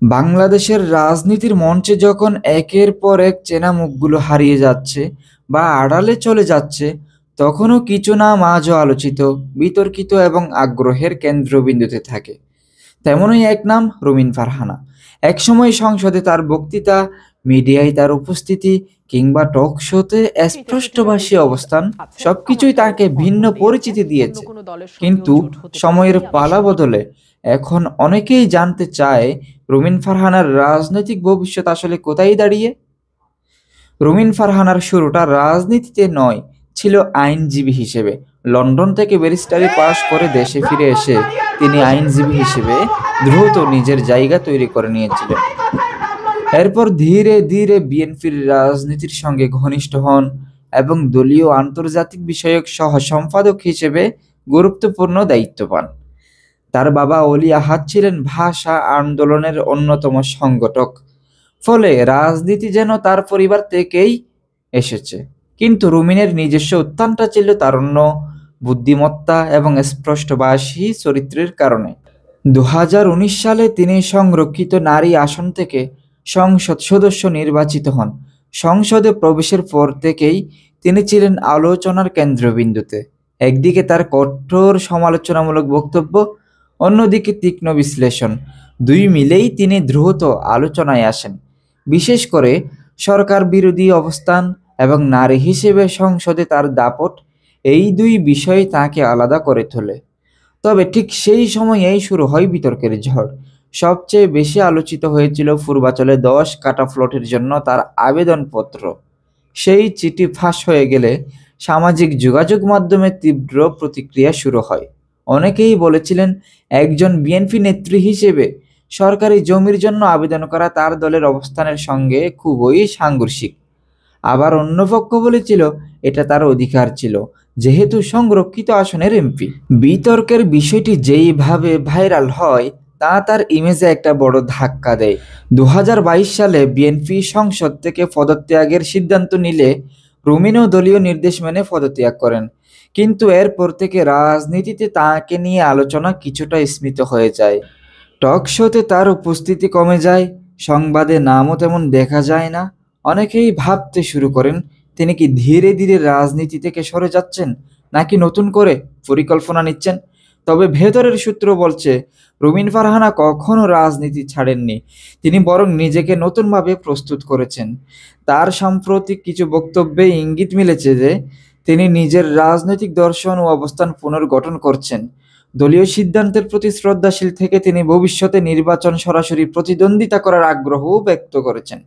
বাংলাদেশের রাজনীতির মঞ্চে যখন একের পর এক চেনা মুখগুলো হারিয়ে যাচ্ছে বা আড়ালে চলে যাচ্ছে, তখনও কিছু নাম আজও আলোচিত, বিতর্কিত এবং আগ্রহের কেন্দ্রবিন্দুতে থাকে। তেমনই এক নাম রুমিন ফারহানা। একসময় সংসদে তার বক্তৃতা, মিডিয়ায় তার উপস্থিতি কিংবা টক শোতে স্পষ্টভাষী অবস্থান সবকিছুই তাকে ভিন্ন পরিচিতি দিয়েছে। কিন্তু সময়ের পালা বদলে এখন অনেকেই জানতে চায় রুমিন ফারহানার রাজনৈতিক ভবিষ্যৎ আসলে কোথায় দাঁড়িয়ে। রুমিন ফারহানার শুরুটা রাজনীতিতে নয়, ছিল আইনজীবী হিসেবে। লন্ডন থেকে ব্যারিস্টারি পাশ করে দেশে ফিরে এসে তিনি আইনজীবী হিসেবে দ্রুত নিজের জায়গা তৈরি করে নিয়েছিলেন। এরপর ধীরে ধীরে বিএনপির রাজনীতির সঙ্গে ঘনিষ্ঠ হন এবং দলীয় আন্তর্জাতিক বিষয়ক সহ সম্পাদক হিসেবে গুরুত্বপূর্ণ দায়িত্ব পান। তার বাবা অলি আহাদ ছিলেন ভাষা আন্দোলনের অন্যতম সংগঠক। ফলে রাজনীতি যেন তার পরিবার থেকেই এসেছে। কিন্তু রুমিনের নিজস্ব উত্থানটা ছিল তারুণ্য, বুদ্ধিমত্তা এবং স্পষ্টভাষী চরিত্রের কারণে। 2019 সালে তিনি সংরক্ষিত নারী আসন থেকে সংসদ সদস্য নির্বাচিত হন। সংসদে প্রবেশের পর থেকেই তিনি ছিলেন আলোচনার কেন্দ্রবিন্দুতে। একদিকে তার কঠোর সমালোচনামূলক বক্তব্য, অন্যদিকে তীক্ষ্ণ বিশ্লেষণ। দুই মিলেই তিনি দ্রুত আলোচনায় আসেন। বিশেষ করে সরকার বিরোধী অবস্থান এবং নারী হিসেবে সংসদে তার দাপট, এই দুই বিষয় তাকে আলাদা করে তোলে। তবে ঠিক সেই সময়েই শুরু হয় বিতর্কের ঝড়। সবচেয়ে বেশি আলোচিত হয়েছিল পূর্বাঞ্চলে 10 কাঠা প্লটের জন্য তার আবেদনপত্র। সেই চিঠি ফাঁস হয়ে গেলে সামাজিক যোগাযোগ মাধ্যমে তীব্র প্রতিক্রিয়া শুরু হয়। অনেকেই বলেছিলেন, একজন বিএনপি নেত্রী হিসেবে সরকারি জমির জন্য আবেদন করা তার দলের অবস্থানের সঙ্গে খুবই সাংঘর্ষিক। আবার অন্য পক্ষ বলেছিল, এটা তার অধিকার ছিল, যেহেতু সংরক্ষিত আসনের এমপি। বিতর্কের বিষয়টি যেইভাবে ভাইরাল হয় তা তার ইমেজে একটা বড় ধাক্কা দেয়। 2022 সালে বিএনপি সংসদ থেকে পদত্যাগের সিদ্ধান্ত নিলে রুমিনও দলীয় নির্দেশ মেনে পদত্যাগ করেন। কিন্তু এরপর থেকে রাজনীতিতে তাকে নিয়ে আলোচনা কিছুটা স্মিত হয়ে যায়। টক শোতে তার উপস্থিতি কমে যায়, সংবাদে নামও তেমন দেখা যায় না। অনেকেই ভাবতে শুরু করেন, তিনি কি ধীরে ধীরে রাজনীতি থেকে সরে যাচ্ছেন, নাকি নতুন করে পরিকল্পনা নিচ্ছেন। তবে ভেতরের সূত্র বলছে, রুমিন ফারহানা কখনো রাজনীতি ছাড়েননি, তিনি বরং নিজেকে নতুনভাবে প্রস্তুত করেছেন। তার সাম্প্রতিক কিছু বক্তব্যে ইঙ্গিত মিলেছে যে তিনি নিজের রাজনৈতিক দর্শন ও অবস্থান পুনর্গঠন করছেন। দলীয় সিদ্ধান্তের প্রতি শ্রদ্ধাশীল থেকে তিনি ভবিষ্যতে নির্বাচন সরাসরি প্রতিদ্বন্দ্বিতা করার আগ্রহও ব্যক্ত করেছেন।